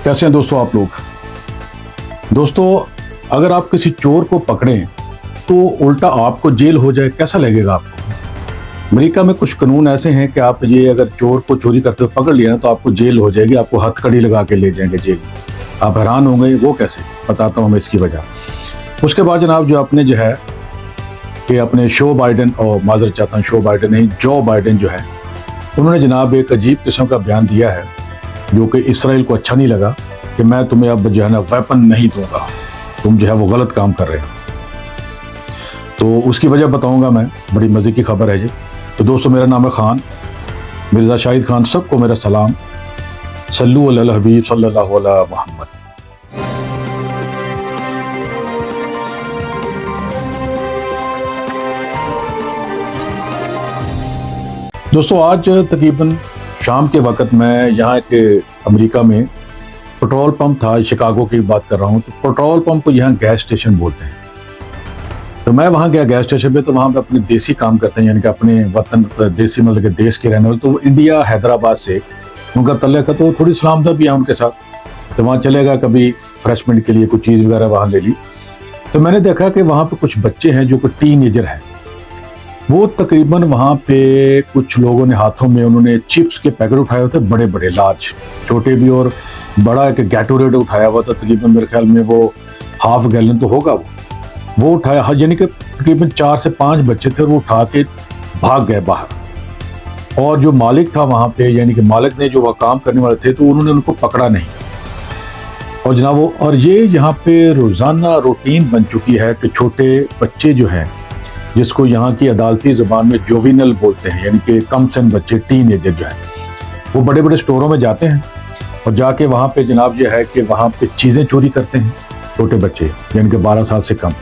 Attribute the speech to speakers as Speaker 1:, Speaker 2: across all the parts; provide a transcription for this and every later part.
Speaker 1: कैसे हैं दोस्तों आप लोग। दोस्तों, अगर आप किसी चोर को पकड़ें तो उल्टा आपको जेल हो जाए, कैसा लगेगा आपको। अमेरिका में कुछ कानून ऐसे हैं कि आप ये अगर चोर को चोरी करते हुए पकड़ लिया ना तो आपको जेल हो जाएगी, आपको हथकड़ी लगा के ले जाएंगे जेल। आप हैरान होंगे वो कैसे, बताता हूँ मैं इसकी वजह। उसके बाद जनाब जो आपने जो है कि अपने शो बाइडन, और माजरत चाहता हूँ शो बाइडन नहीं, जो बाइडन जो है, उन्होंने जनाब एक अजीब किस्म का बयान दिया है जो कि इसराइल को अच्छा नहीं लगा कि मैं तुम्हें अब जो है ना वेपन नहीं दूंगा, तुम जो है वो गलत काम कर रहे हो। तो उसकी वजह बताऊंगा मैं, बड़ी मज़े की खबर है जी। तो दोस्तों, मेरा नाम है खान, मिर्ज़ा शाहिद खान, सबको मेरा सलाम। सल्लु अला हबीब सल्लल्लाहु अलैहि मोहम्मद। दोस्तों, आज तकरीबन शाम के वक़्त मैं यहाँ के अमेरिका में पेट्रोल पंप था, शिकागो की बात कर रहा हूँ। तो पेट्रोल पंप को यहाँ गैस स्टेशन बोलते हैं। तो मैं वहाँ गया गैस स्टेशन पे, तो वहाँ पे अपने देसी काम करते हैं, यानी कि अपने वतन देसी मतलब कि देश के रहने वाले। तो इंडिया हैदराबाद से उनका तल्लुक़ है, तो थोड़ी सलामत भी है उनके साथ। तो वहाँ चलेगा, कभी फ्रेशमेंट के लिए कुछ चीज़ वगैरह वहाँ ले ली। तो मैंने देखा कि वहाँ पे कुछ बच्चे हैं जो कि टीनेजर हैं। वो तकरीबन वहाँ पे कुछ लोगों ने हाथों में उन्होंने चिप्स के पैकेट उठाए हुए थे, बड़े बड़े लार्ज, छोटे भी और बड़ा एक गैटोरेड उठाया हुआ था। तकरीबन मेरे ख्याल में वो हाफ गैलन तो होगा वो उठाया, यानी कि तकरीबन 4 से 5 बच्चे थे और वो उठा के भाग गए बाहर। और जो मालिक था वहाँ पे, यानी कि मालिक ने जो वह काम करने वाले थे, तो उन्होंने उनको पकड़ा नहीं। और जनाब वो, और ये यहाँ पे रोज़ाना रूटीन बन चुकी है कि छोटे बच्चे जो हैं, जिसको यहाँ की अदालती ज़ुबान में जोविनल बोलते हैं, यानी कि कम सन बच्चे, टीनेजर जो है, वो बड़े बड़े स्टोरों में जाते हैं और जाके वहाँ पे जनाब ये है कि वहाँ पे चीज़ें चोरी करते हैं, छोटे बच्चे यानी कि 12 साल से कम।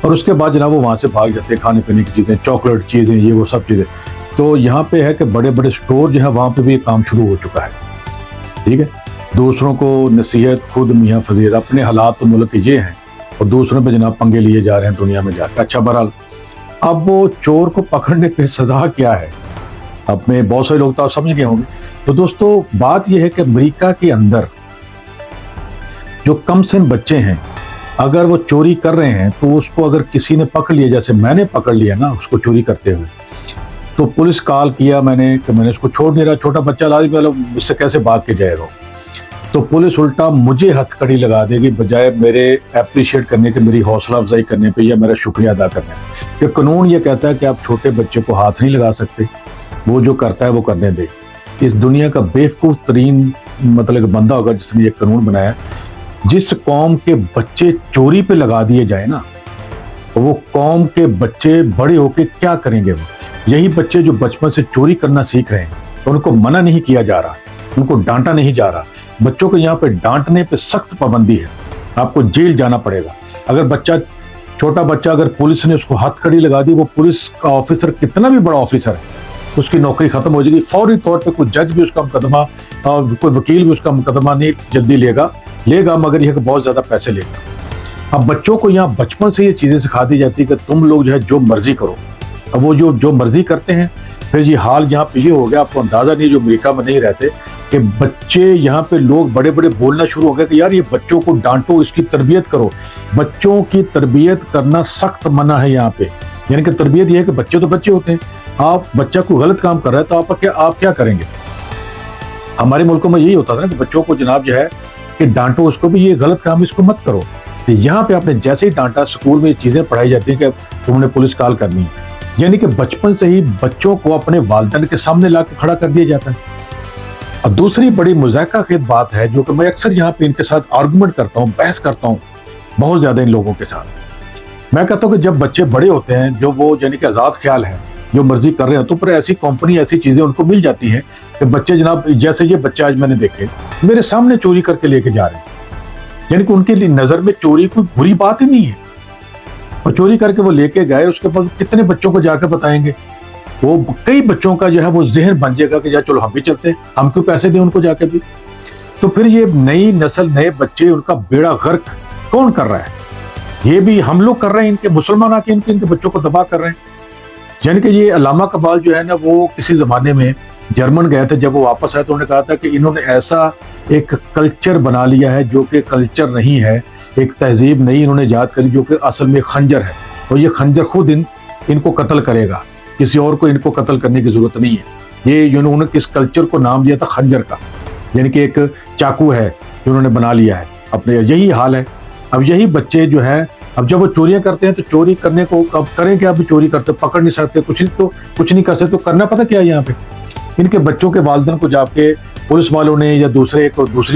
Speaker 1: और उसके बाद जनाब वो वहाँ से भाग जाते हैं, खाने पीने की चीज़ें, चॉकलेट चीज़ें, ये वो सब चीज़ें। तो यहाँ पे है कि बड़े बड़े स्टोर जो है वहाँ पे भी काम शुरू हो चुका है। ठीक है, दूसरों को नसीहत, खुद मियाँ फजील, अपने हालात तो मुल्क के ये हैं और दूसरों पे जनाब पंगे लिए जा रहे हैं दुनिया में जाकर। अच्छा, बहरहाल अब वो चोर को पकड़ने पे सज़ा क्या है, अब में बहुत सारे लोग तो आप समझ गए होंगे। तो दोस्तों, बात यह है कि अमेरिका के अंदर जो कम सिन बच्चे हैं, अगर वो चोरी कर रहे हैं तो उसको अगर किसी ने पकड़ लिया, जैसे मैंने पकड़ लिया ना उसको चोरी करते हुए, तो पुलिस कॉल किया मैंने कि मैंने उसको छोड़ नहीं रहा, छोटा बच्चा लाजमी वाला, मुझसे कैसे भाग के जाएगा। तो पुलिस उल्टा मुझे हथकड़ी लगा देगी, बजाय मेरे अप्रिशिएट करने के, मेरी हौसला अफजाई करने पे या मेरा शुक्रिया अदा करने पे। कि कानून ये कहता है कि आप छोटे बच्चे को हाथ नहीं लगा सकते, वो जो करता है वो करने दे। इस दुनिया का बेवकूफ़ तरीन मतलब बंदा होगा जिसने ये कानून बनाया। जिस कौम के बच्चे चोरी पे लगा दिए जाए ना, तो वो कौम के बच्चे बड़े होके क्या करेंगे। वो यही बच्चे जो बचपन से चोरी करना सीख रहे हैं, तो उनको मना नहीं किया जा रहा, उनको डांटा नहीं जा रहा। बच्चों को यहाँ पे डांटने पे सख्त पाबंदी है, आपको जेल जाना पड़ेगा। अगर बच्चा, छोटा बच्चा, अगर पुलिस ने उसको हथकड़ी लगा दी, वो पुलिस का ऑफिसर कितना भी बड़ा ऑफिसर है, उसकी नौकरी खत्म हो जाएगी फौरी तौर पे। कोई जज भी उसका मुकदमा, कोई वकील भी उसका मुकदमा नहीं जल्दी लेगा मगर यह बहुत ज़्यादा पैसे लेगा। अब बच्चों को यहाँ बचपन से ये चीज़ें सिखा दी जाती है कि तुम लोग जो है जो मर्जी करो। अब वो जो मर्जी करते हैं, फिर ये हाल यहाँ पे ये हो गया, आपको अंदाज़ा नहीं, जो अमेरिका में नहीं रहते, कि बच्चे यहाँ पे लोग बड़े बड़े बोलना शुरू हो गए कि यार ये बच्चों को डांटो, इसकी तरबियत करो। बच्चों की तरबियत करना सख्त मना है यहाँ पे। यानी कि तरबियत ये है कि बच्चे तो बच्चे होते हैं, आप बच्चा कोई गलत काम कर रहा है तो आप क्या करेंगे। हमारे मुल्कों में यही होता था ना कि बच्चों को जनाब जो है कि डांटो उसको भी, ये गलत काम इसको मत करो। तो यहाँ पे आपने जैसे ही डांटा, स्कूल में चीज़ें पढ़ाई जाती हैं कि तुमने पुलिस कॉल करनी है। यानी कि बचपन से ही बच्चों को अपने वालिदैन के सामने ला के खड़ा कर दिया जाता है। और दूसरी बड़ी मुज़ाहिक़ाखेज़ बात है, जो कि मैं अक्सर यहाँ पे इनके साथ आर्गूमेंट करता हूँ, बहस करता हूँ बहुत ज़्यादा इन लोगों के साथ। मैं कहता हूँ कि जब बच्चे बड़े होते हैं, जो वो यानी कि आज़ाद ख्याल है, जो मर्जी कर रहे हैं, तो फिर ऐसी कंपनी, ऐसी चीज़ें उनको मिल जाती हैं कि बच्चे जनाब, जैसे ये बच्चे आज मैंने देखे मेरे सामने चोरी करके लेके जा रहे हैं। यानी कि उनके लिए नज़र में चोरी कोई बुरी बात ही नहीं है, और चोरी करके वो लेके गए। उसके बाद कितने बच्चों को जाकर बताएंगे, वो कई बच्चों का जो है वो जहन बन जाएगा कि यार चलो हम भी चलते हैं, हम क्यों पैसे दें उनको जाके भी। तो फिर ये नई नस्ल, नए बच्चे, उनका बेड़ा गर्क कौन कर रहा है? ये भी हम लोग कर रहे हैं, इनके मुसलमान आके इनके बच्चों को दबा कर रहे हैं। यानी कि ये अल्लामा इकबाल जो है ना, वो किसी ज़माने में जर्मन गए थे, जब वो वापस आए तो उन्होंने कहा था कि इन्होंने ऐसा एक कल्चर बना लिया है जो कि कल्चर नहीं है, एक तहजीब नहीं इन्होंने ईजाद करी जो कि असल में खंजर है, और ये खंजर खुद इनको कत्ल करेगा, किसी और को इनको कत्ल करने की जरूरत नहीं है। ये उन्होंने किस कल्चर को नाम दिया था खंजर का, यानी कि एक चाकू है जो उन्होंने बना लिया है अपने। यही हाल है। अब यही बच्चे जो हैं, अब जब वो चोरियां करते हैं तो चोरी करने को अब करें क्या, अभी चोरी करते पकड़ नहीं सकते, कुछ नहीं कर सकते, तो करना पता क्या है यहाँ पे, इनके बच्चों के वालिदैन को जाके पुलिस वालों ने या दूसरी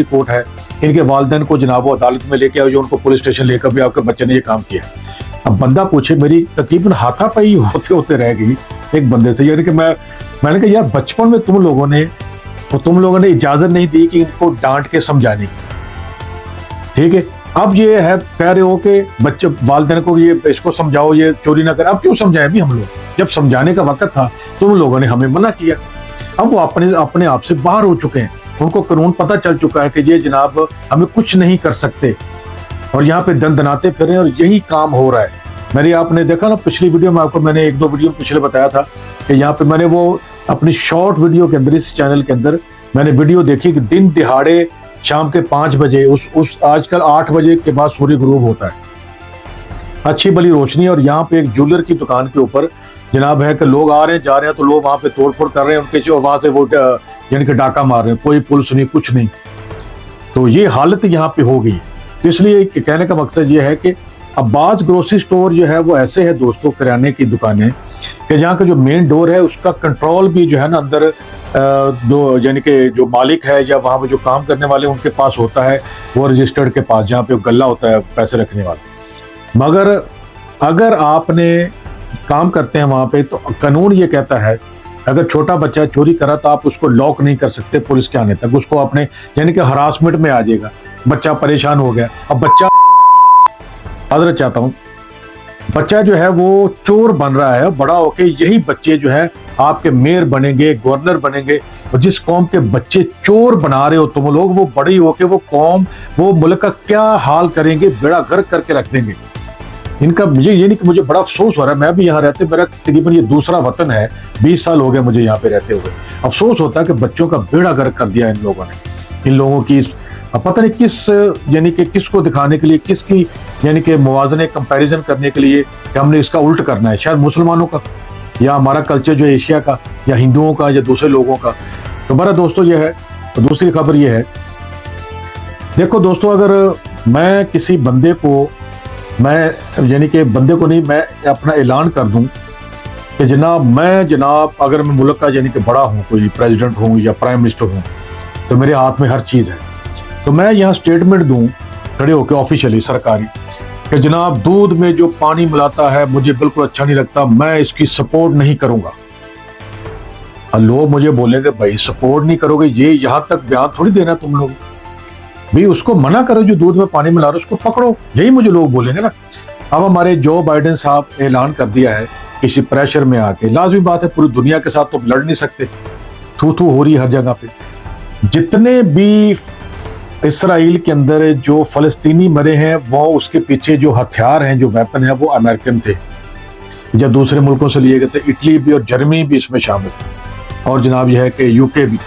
Speaker 1: कोर्ट है, इनके वालिदैन को जनाब अदालत में लेके आओ, जो उनको पुलिस स्टेशन लेकर भी आपके बच्चे ने ये काम किया है। अब बंदा पूछे, मेरी तकरीबन हाथापाई होते होते रह गई एक बंदे से, यानी कि मैंने कहा यार बचपन में तुम लोगों ने इजाजत नहीं दी कि इनको डांट के समझाने की, ठीक है। अब ये है कह रहे हो कि बच्चे वालिदैन को ये इसको समझाओ ये चोरी ना करे। अब क्यों समझाए भी हम लोग, जब समझाने का वक्त था तुम लोगों ने हमें मना किया। अब वो अपने आप से बाहर हो चुके हैं, उनको कानून पता चल चुका है कि ये जनाब हमें कुछ नहीं कर सकते, और यहाँ पे दंदनाते फिर रहे हैं, और यही काम हो रहा है। मेरी आपने देखा ना पिछली वीडियो में, आपको मैंने 1-2 वीडियो पिछले बताया था कि यहाँ पे मैंने वो अपनी शॉर्ट वीडियो के अंदर, इस चैनल के अंदर मैंने वीडियो देखी कि दिन दिहाड़े शाम के 5 बजे उस आजकल 8 बजे के बाद सूर्य ग्रूब होता है, अच्छी भली रोशनी, और यहाँ पे एक ज्वेलर की दुकान के ऊपर जनाब है कि लोग आ रहे हैं जा रहे हैं, तो लोग वहाँ पे तोड़फोड़ कर रहे हैं उनके, और वहाँ से वो यानी कि डाका मार रहे हैं, कोई पुलिस नहीं कुछ नहीं। तो ये हालत यहाँ पे हो गई है। तो इसलिए कहने का मकसद ये है कि अब्बास ग्रोसरी स्टोर जो है वो ऐसे है दोस्तों, किराने की दुकानें, कि जहाँ का जो मेन डोर है उसका कंट्रोल भी जो है ना अंदर दो यानी कि जो मालिक है या वहाँ पे जो काम करने वाले उनके पास होता है, वो रजिस्टर्ड के पास जहाँ पे गल्ला होता है पैसे रखने वाला। मगर अगर आपने काम करते हैं वहाँ पे, तो कानून ये कहता है अगर छोटा बच्चा चोरी करा तो आप उसको लॉक नहीं कर सकते पुलिस के आने तक, उसको अपने यानी कि हरासमेंट में आ जाएगा। बच्चा परेशान हो गया, अब बच्चा हजरत चाहता हूँ, बच्चा जो है वो चोर बन रहा है, बड़ा होके यही बच्चे जो है आपके मेयर बनेंगे, गवर्नर बनेंगे। और जिस कौम के बच्चे चोर बना रहे हो तुम लोग, वो बड़ी होके वो कौम, वो मुल्क का क्या हाल करेंगे, बेड़ा गर्क करके रख देंगे इनका। ये नहीं कि मुझे बड़ा अफसोस हो रहा है, मैं भी यहाँ रहते, मेरा तकरीबन ये दूसरा वतन है, 20 साल हो गए मुझे यहाँ पे रहते हुए। अफसोस होता है कि बच्चों का बेड़ा गर्क कर दिया इन लोगों ने, इन लोगों की पता नहीं किस यानी कि किसको दिखाने के लिए, किसकी यानी कि मुवाजने कंपैरिजन करने के लिए कि हमने इसका उल्ट करना है, शायद मुसलमानों का या हमारा कल्चर जो एशिया का या हिंदुओं का या दूसरे लोगों का। तो मेरा दोस्तों ये है। तो दूसरी खबर ये है, देखो दोस्तों, अगर मैं किसी बंदे को, मैं यानी कि बंदे को नहीं, मैं अपना ऐलान कर दूं कि जनाब अगर मैं मुल्क का यानी कि बड़ा हूं, कोई प्रेसिडेंट हूं या प्राइम मिनिस्टर हूं, तो मेरे हाथ में हर चीज़ है, तो मैं यहाँ स्टेटमेंट दूं खड़े होकर ऑफिशियली सरकारी कि जनाब दूध में जो पानी मिलाता है मुझे बिल्कुल अच्छा नहीं लगता, मैं इसकी सपोर्ट नहीं करूंगा। लोग मुझे बोलेंगे भाई सपोर्ट नहीं करोगे, ये यहाँ तक बयान थोड़ी देना तुम लोग, भाई उसको मना करो जो दूध में पानी मिला रहा है उसको पकड़ो, यही मुझे लोग बोलेंगे ना। अब हमारे जो बाइडेन साहब ने ऐलान कर दिया है किसी प्रेशर में आके, लाजमी बात है पूरी दुनिया के साथ तो लड़ नहीं सकते, थू थू हो रही हर जगह पे। जितने भी इसराइल के अंदर जो फलस्तीनी मरे हैं, वो उसके पीछे जो हथियार हैं, जो वेपन है, वो अमेरिकन थे या दूसरे मुल्कों से लिए गए थे। इटली भी और जर्मनी भी इसमें शामिल थे, और जनाब यह है कि यूके भी,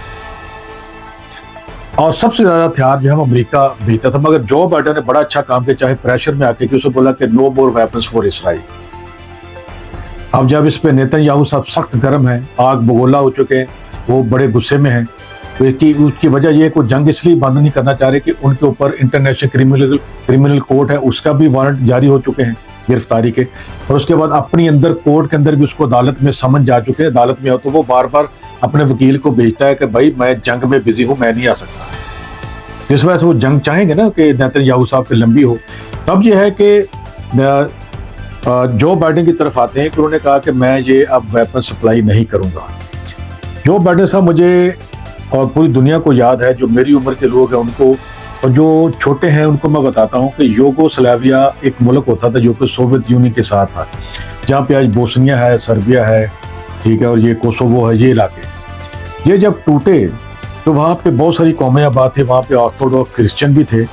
Speaker 1: और सबसे ज्यादा हथियार जो है अमेरिका भेजता था। मगर जो बाइडेन ने बड़ा अच्छा काम किया, चाहे प्रेशर में आके, कि उसे बोला कि no more weapons for Israel. अब जब इस पे नेतन्याहू साहब सख्त गर्म है, आग बगोला हो चुके हैं, वो बड़े गुस्से में हैं, तो उसकी वजह यह है कि जंग इसलिए बंद नहीं करना चाह रहे कि उनके ऊपर इंटरनेशनल क्रिमिनल कोर्ट है, उसका भी वारंट जारी हो चुके हैं गिरफ्तारी के, और उसके बाद अपनी अंदर कोर्ट के अंदर भी उसको अदालत में समन जा चुके हैं। अदालत में हो तो वो बार बार अपने वकील को भेजता है कि भाई मैं जंग में बिजी हूँ, मैं नहीं आ सकता। जिस वजह से वो जंग चाहेंगे ना कि नेतन्याहू साहब की लंबी हो। तब यह है कि जो बाइडेन की तरफ आते हैं कि उन्होंने कहा कि मैं ये अब वेपन सप्लाई नहीं करूँगा। जो बाइडेन साहब, मुझे और पूरी दुनिया को याद है, जो मेरी उम्र के लोग हैं उनको, और जो छोटे हैं उनको मैं बताता हूँ कि यूगोस्लाविया एक मुल्क होता था जो कि सोवियत यूनियन के साथ था, जहाँ पे आज बोस्निया है, सर्बिया है, ठीक है, और ये कोसोवो है, ये इलाके। ये जब टूटे तो वहाँ पे बहुत सारी कौमें आबाद थी, वहाँ पे ऑर्थोडॉक्स क्रिश्चियन भी थे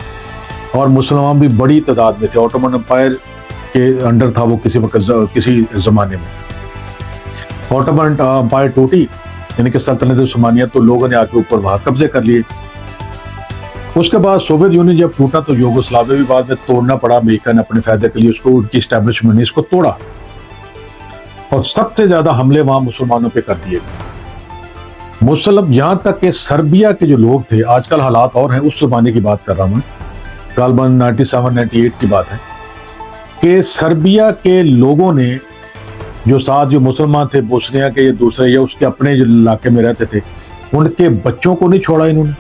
Speaker 1: और मुसलमान भी बड़ी तादाद में थे। ऑटोमन एम्पायर के अंडर था वो किसी वक्त, किसी ज़माने में। ऑटोमन एम्पायर टूटी यानी कि सल्तनत उस्मानिया, तो लोगों ने आके ऊपर वहां कब्जे कर लिए। उसके बाद सोवियत यूनियन जब टूटा तो यूगोस्लाविया भी बाद में तोड़ना पड़ा, अमेरिका ने अपने फायदे के लिए उसको, उनकी एस्टेब्लिशमेंट ने इसको तोड़ा और सबसे ज्यादा हमले वहां मुसलमानों पे कर दिए गए। मुसलम यहां तक कि सर्बिया के जो लोग थे, आजकल हालात और हैं, उस जमाने की बात कर रहा हूं, गालबन 97-98 की बात है कि सर्बिया के लोगों ने जो साथ जो मुसलमान थे, बोस्निया के या दूसरे या उसके अपने जो इलाके में रहते थे, उनके बच्चों को नहीं छोड़ा इन्होंने।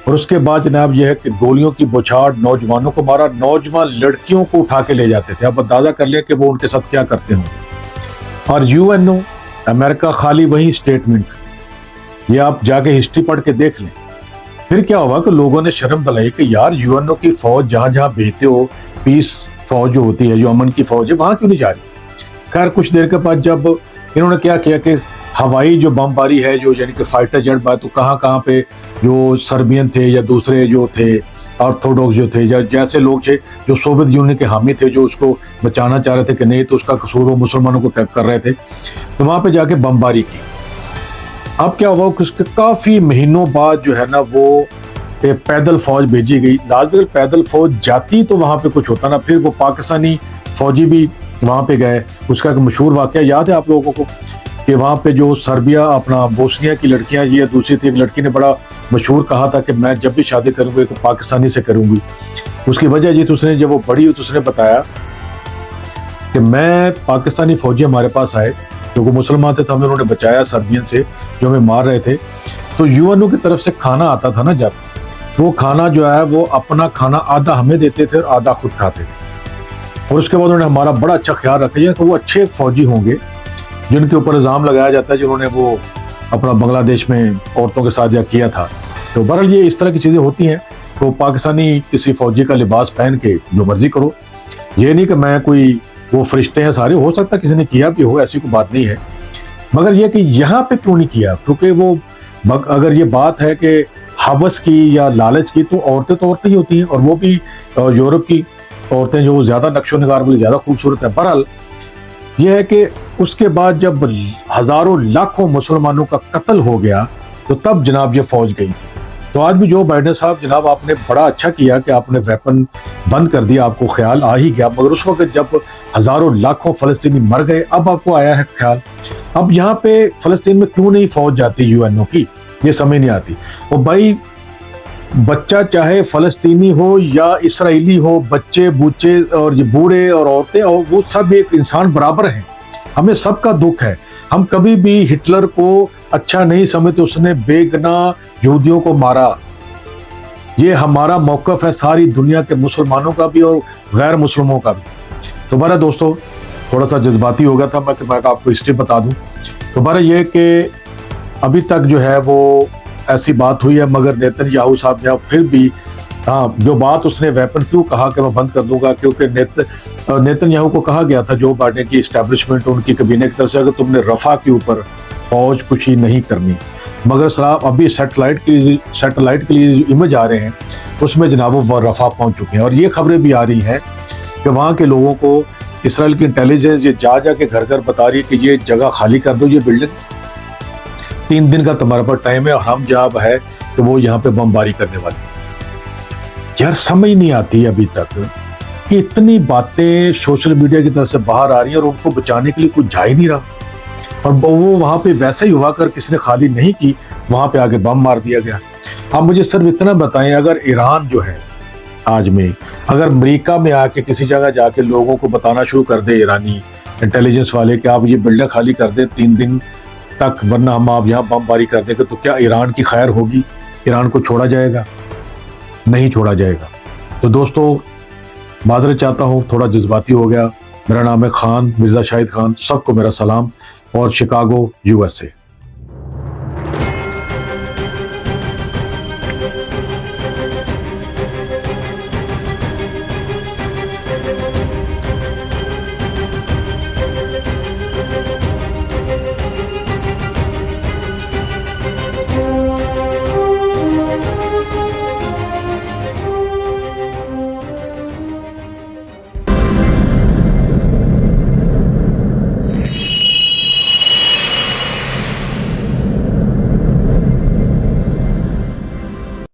Speaker 1: और उसके बाद जनाब यह है कि गोलियों की बौछार, नौजवानों को मारा, नौजवान लड़कियों को उठा के ले जाते थे। अब अंदाजा कर लिया कि वो उनके साथ क्या करते होंगे। और यूएनओ अमेरिका खाली वही स्टेटमेंट, ये आप जाके हिस्ट्री पढ़ के देख लें। फिर क्या हुआ कि लोगों ने शर्म दिलाई कि यार यूएनओ की फौज जहां जहां भेजते हो, पीस फौज जो होती है, जो अमन की फौज है, वहां क्यों नहीं जा रही। खैर कुछ देर के बाद जब इन्होंने क्या किया कि हवाई जो बमबारी है, जो यानी कि फाइटर जेट बात, तो कहाँ पे जो सर्बियन थे या दूसरे जो थे ऑर्थोडॉक्स जो थे, या जैसे लोग थे जो सोवियत यूनियन के हामी थे, जो उसको बचाना चाह रहे थे कि नहीं तो उसका कसूर वो मुसलमानों को कर रहे थे, तो वहां पे जाके बमबारी की। अब क्या हुआ कि उसके काफी महीनों बाद जो है ना वो पैदल फौज भेजी गई। लाजमी पैदल फौज जाती तो वहां पे कुछ होता ना, फिर वो पाकिस्तानी फौजी भी वहां पे गए। उसका एक मशहूर वाकया याद है आप लोगों को कि वहां पे जो सर्बिया अपना बोस्निया की लड़कियां, ये दूसरी थी, एक लड़की ने बड़ा मशहूर कहा था कि मैं जब भी शादी करूंगी तो पाकिस्तानी से करूंगी। उसकी वजह ये थी, उसने जब वो बड़ी हुई तो उसने बताया कि मैं पाकिस्तानी फौजी हमारे पास आए, जो वो मुसलमान थे, तो हमें उन्होंने बचाया सर्बियन से जो हमें मार रहे थे। तो यूएनओ की तरफ से खाना आता था ना, जब वो खाना जो है वो अपना खाना आधा हमें देते थे और आधा खुद खाते थे। और उसके बाद उन्होंने हमारा बड़ा अच्छा ख्याल रखा, यानी कि वो अच्छे फौजी होंगे जिनके ऊपर इल्ज़ाम लगाया जाता है जिन्होंने वो अपना बांग्लादेश में औरतों के साथ या किया था। तो बहरहाल ये इस तरह की चीज़ें होती हैं। तो पाकिस्तानी किसी फौजी का लिबास पहन के जो मर्जी करो, ये नहीं कि मैं कोई वो फरिश्ते हैं सारे, हो सकता है किसी ने किया भी हो, ऐसी कोई बात नहीं है। मगर ये कि यहाँ पे क्यों नहीं किया, क्योंकि वो अगर ये बात है कि हवस की या लालच की, तो औरतें ही होती हैं, और वो भी यूरोप की औरतें जो ज़्यादा नक्शो निगार वाली, ज़्यादा खूबसूरत है। बहरहाल यह है कि उसके बाद जब हज़ारों लाखों मुसलमानों का कत्ल हो गया तो तब जनाब ये फौज गई थी। तो आज भी जो बाइडेन साहब, जनाब आपने बड़ा अच्छा किया कि आपने वेपन बंद कर दिया, आपको ख्याल आ ही गया। मगर उस वक्त जब हज़ारों लाखों फ़लस्तीनी मर गए, अब आपको आया है ख्याल। अब यहाँ पे फ़लस्तीन में क्यों नहीं फौज जाती यूएनओ की, ये समझ नहीं आती। और भाई बच्चा चाहे फ़लस्तीनी हो या इसराइली हो, बच्चे बूचे और ये बूढ़े और औरतें, और वो सब एक इंसान बराबर हैं। हमें सबका दुख है। हम कभी भी हिटलर को अच्छा नहीं समझते, उसने बेगुनाह यहूदियों को मारा। ये हमारा मौक़िफ़ है सारी दुनिया के मुसलमानों का भी और गैर मुसलमानों का भी। तो बहरहाल दोस्तों, थोड़ा सा जज्बाती हो गया था मैं आपको हिस्ट्री बता दूं। तो बहरहाल ये कि अभी तक जो है वो ऐसी बात हुई है, मगर नेतन्याहू साहब ने फिर भी, हाँ, जो बात उसने वेपन क्यों कहा कि मैं बंद कर दूंगा, क्योंकि नेतन्याहू को कहा गया था जो बाइडेन की एस्टैब्लिशमेंट, उनकी कैबिनेट की तरफ से, अगर तुमने रफा के ऊपर फौज कुशी नहीं करनी। मगर सराब अभी सैटेलाइट के लिए इमेज आ रहे हैं, उसमें जनाब वो रफा पहुंच चुके हैं। और ये खबरें भी आ रही हैं कि वहाँ के लोगों को इसराइल की इंटेलिजेंस ये जा के घर घर बता रही है कि ये जगह खाली कर दो, ये बिल्डिंग 3 दिन का तुम्हारे पास टाइम है, और हम जवाब है कि वो यहाँ पे बमबारी करने वाले। यार समझ नहीं आती अभी तक कि इतनी बातें सोशल मीडिया की तरफ से बाहर आ रही है और उनको बचाने के लिए कुछ जा ही नहीं रहा। और वो वहाँ पे वैसे ही हुआ कर किसी ने खाली नहीं की, वहाँ पे आगे बम मार दिया गया। आप मुझे सिर्फ इतना बताएं, अगर ईरान जो है आज में, अगर अमेरिका में आके किसी जगह जाके लोगों को बताना शुरू कर दे ईरानी इंटेलिजेंस वाले कि आप ये बिल्डिंग खाली कर दें 3 दिन तक, वरना हम आप यहाँ बमबारी कर देंगे, तो क्या ईरान की खैर होगी? ईरान को छोड़ा जाएगा? नहीं छोड़ा जाएगा। तो दोस्तों, माजरत चाहता हूँ, थोड़ा जज्बाती हो गया। मेरा नाम है खान, मिर्ज़ा शाहिद खान। सबको मेरा सलाम और शिकागो USA।